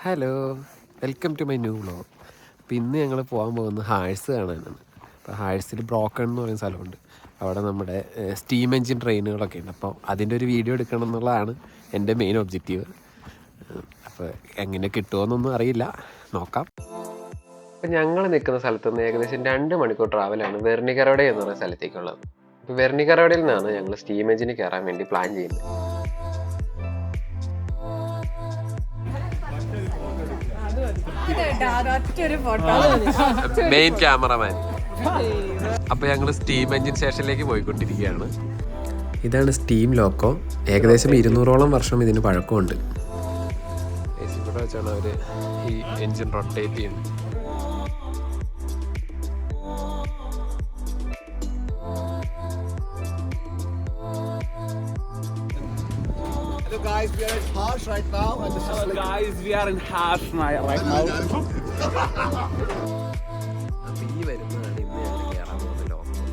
Hello, welcome to my new vlog. അപ്പോൾ ഇന്ന് ഞങ്ങൾ പോകാൻ പോകുന്നത് ഹാഴ്സ് കാണാനാണ്. അപ്പോൾ ഹാഴ്സിൽ ബ്രോക്കൺ എന്ന് പറയുന്ന സ്ഥലമുണ്ട്. അവിടെ നമ്മുടെ സ്റ്റീം എൻജിൻ ട്രെയിനുകളൊക്കെ ഉണ്ട്. അപ്പോൾ അതിൻ്റെ ഒരു വീഡിയോ എടുക്കണം എന്നുള്ളതാണ് എൻ്റെ മെയിൻ ഒബ്ജക്റ്റീവ്. അപ്പോൾ എങ്ങനെ കിട്ടുമോയെന്നൊന്നും അറിയില്ല, നോക്കാം. അപ്പോൾ ഞങ്ങൾ നിൽക്കുന്ന സ്ഥലത്ത് നിന്ന് ഏകദേശം 2 മണിക്കൂർ ട്രാവലാണ് വെർണിക്കരോടെ എന്ന് പറയുന്ന സ്ഥലത്തേക്കുള്ളത്. അപ്പോൾ വെർണിക്കരോടയിൽ നിന്നാണ് ഞങ്ങൾ സ്റ്റീം എൻജിന് കയറാൻ വേണ്ടി പ്ലാൻ ചെയ്യുന്നത്. Main cameraman. അപ്പൊ ഞങ്ങൾ സ്റ്റീം എൻജിൻ സ്റ്റേഷനിലേക്ക് പോയിക്കൊണ്ടിരിക്കുകയാണ്. ഇതാണ് സ്റ്റീം ലോക്കോ. ഏകദേശം 200ഓളം വർഷം ഇതിന് പഴക്കമുണ്ട്. ഇവിടെ വെച്ചാണ് അവര് ഈ എൻജിൻ റൊട്ടേറ്റ് ചെയ്യുന്നത്. Hello guys, we are at Harsh right now and this is guys, we are in Harsh right now. ഈ വരുന്നതാണ് ഇന്ന് ഞങ്ങൾ കയറാൻ പോകുന്ന ലോക്കോ.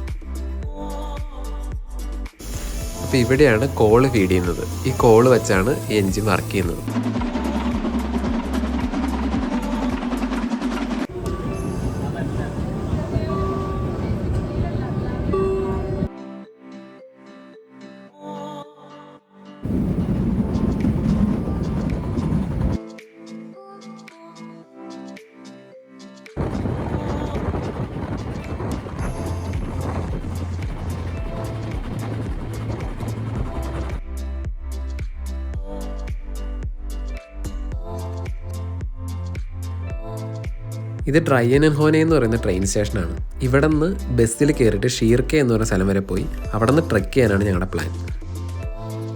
അപ്പോൾ ഇവിടെയാണ് കോള് ഫീഡ് ചെയ്യുന്നത്. ഈ കോള് വെച്ചാണ് ഈ എൻജിൻ വർക്ക് ചെയ്യുന്നത്. ഇത് ഡ്രൈയൻ ആൻഡ് ഹോനെ എന്ന് പറയുന്ന ട്രെയിൻ സ്റ്റേഷനാണ്. ഇവിടെ നിന്ന് ബസ്സിൽ കയറിയിട്ട് ഷീർക്കെ എന്ന് പറയുന്ന സ്ഥലം വരെ പോയി അവിടെ നിന്ന് ട്രെക്ക് ചെയ്യാനാണ് ഞങ്ങളുടെ പ്ലാൻ.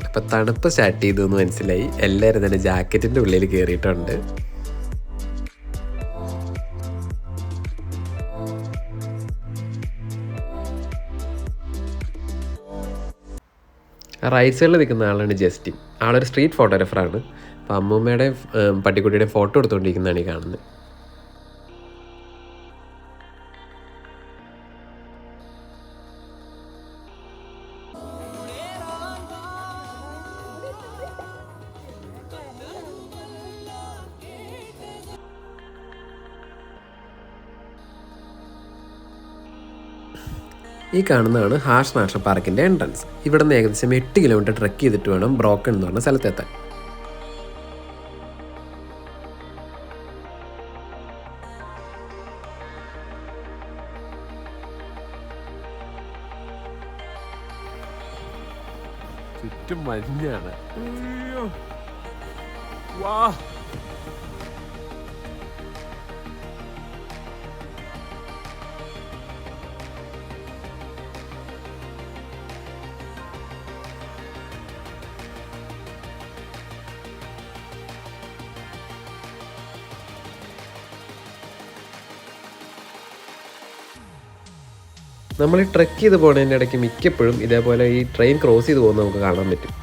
അപ്പം തണുപ്പ് സ്റ്റാർട്ട് ചെയ്തു എന്ന് മനസ്സിലായി. എല്ലാവരും തന്നെ ജാക്കറ്റിൻ്റെ ഉള്ളിൽ കയറിയിട്ടുണ്ട്. റൈറ്റ് സൈഡിൽ നിൽക്കുന്ന ആളാണ് ജസ്റ്റിൻ. ആളൊരു സ്ട്രീറ്റ് ഫോട്ടോഗ്രാഫറാണ്. അപ്പോൾ അമ്മൂമ്മയുടെ പട്ടിക്കുട്ടിയുടെ ഫോട്ടോ എടുത്തുകൊണ്ടിരിക്കുന്നതാണ് ഈ കാണുന്നത്. ഈ കാണുന്നതാണ് ഹാർഷ് നാഷണൽ പാർക്കിൻ്റെ എൻട്രൻസ്. ഇവിടെ നിന്ന് ഏകദേശം 8 കിലോമീറ്റർ ട്രെക്ക് ചെയ്തിട്ട് വേണം ബ്രോക്കൺ എന്ന് പറഞ്ഞ സ്ഥലത്തെത്താൻ. ചുറ്റും മഞ്ഞാണ്. നമ്മൾ ഈ ട്രെക്ക് ചെയ്ത് പോകുന്നതിൻ്റെ ഇടയ്ക്ക് മിക്കപ്പോഴും ഇതേപോലെ ഈ ട്രെയിൻ ക്രോസ് ചെയ്ത് പോകുന്നത് നമുക്ക് കാണാൻ പറ്റും.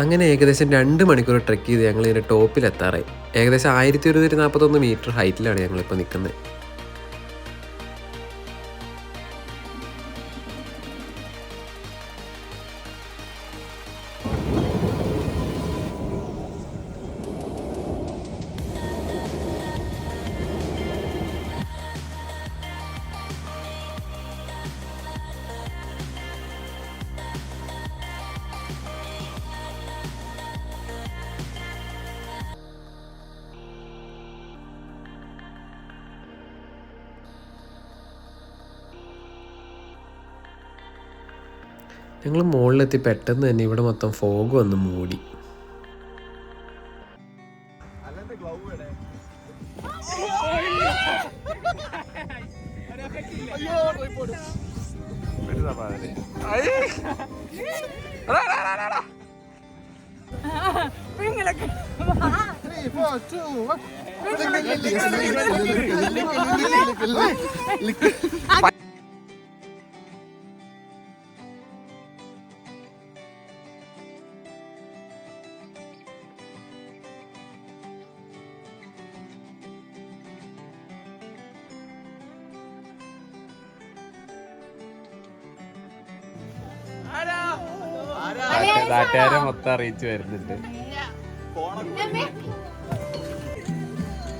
അങ്ങനെ ഏകദേശം 2 മണിക്കൂർ ട്രെക്ക് ചെയ്ത് ഞങ്ങൾ ഇതിൻ്റെ ടോപ്പിലെത്താറായി. ഏകദേശം 1141 മീറ്റർ ഹൈറ്റിലാണ് ഞങ്ങളിപ്പോൾ നിൽക്കുന്നത്. ഞങ്ങൾ മുകളിലെത്തി പെട്ടെന്ന് തന്നെ ഇവിടെ മൊത്തം ഫോഗ് വന്ന് മൂടി. നാട്ടുകാരെ മൊത്തം അറിയിച്ചു വരുന്നുണ്ട്.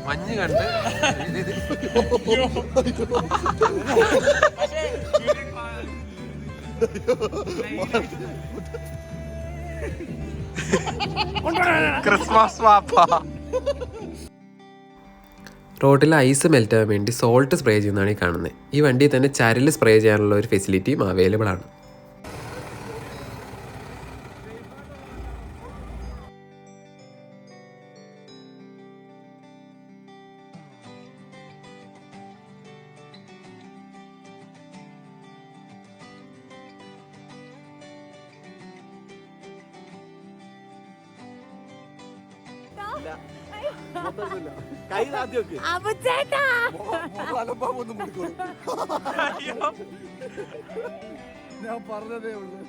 മഞ്ഞ് കണ്ട് ക്രിസ്മസ് വാപ്പ. റോഡിൽ ഐസ് മെൽറ്റ് ആവാൻ വേണ്ടി സോൾട്ട് സ്പ്രേ ചെയ്യുന്നതാണ് ഈ കാണുന്നത്. ഈ വണ്ടിയിൽ തന്നെ ചരൽ സ്പ്രേ ചെയ്യാനുള്ള ഒരു ഫെസിലിറ്റിയും അവൈലബിൾ ആണ്. ഞാൻ പറഞ്ഞതേ ഉള്ളൂ.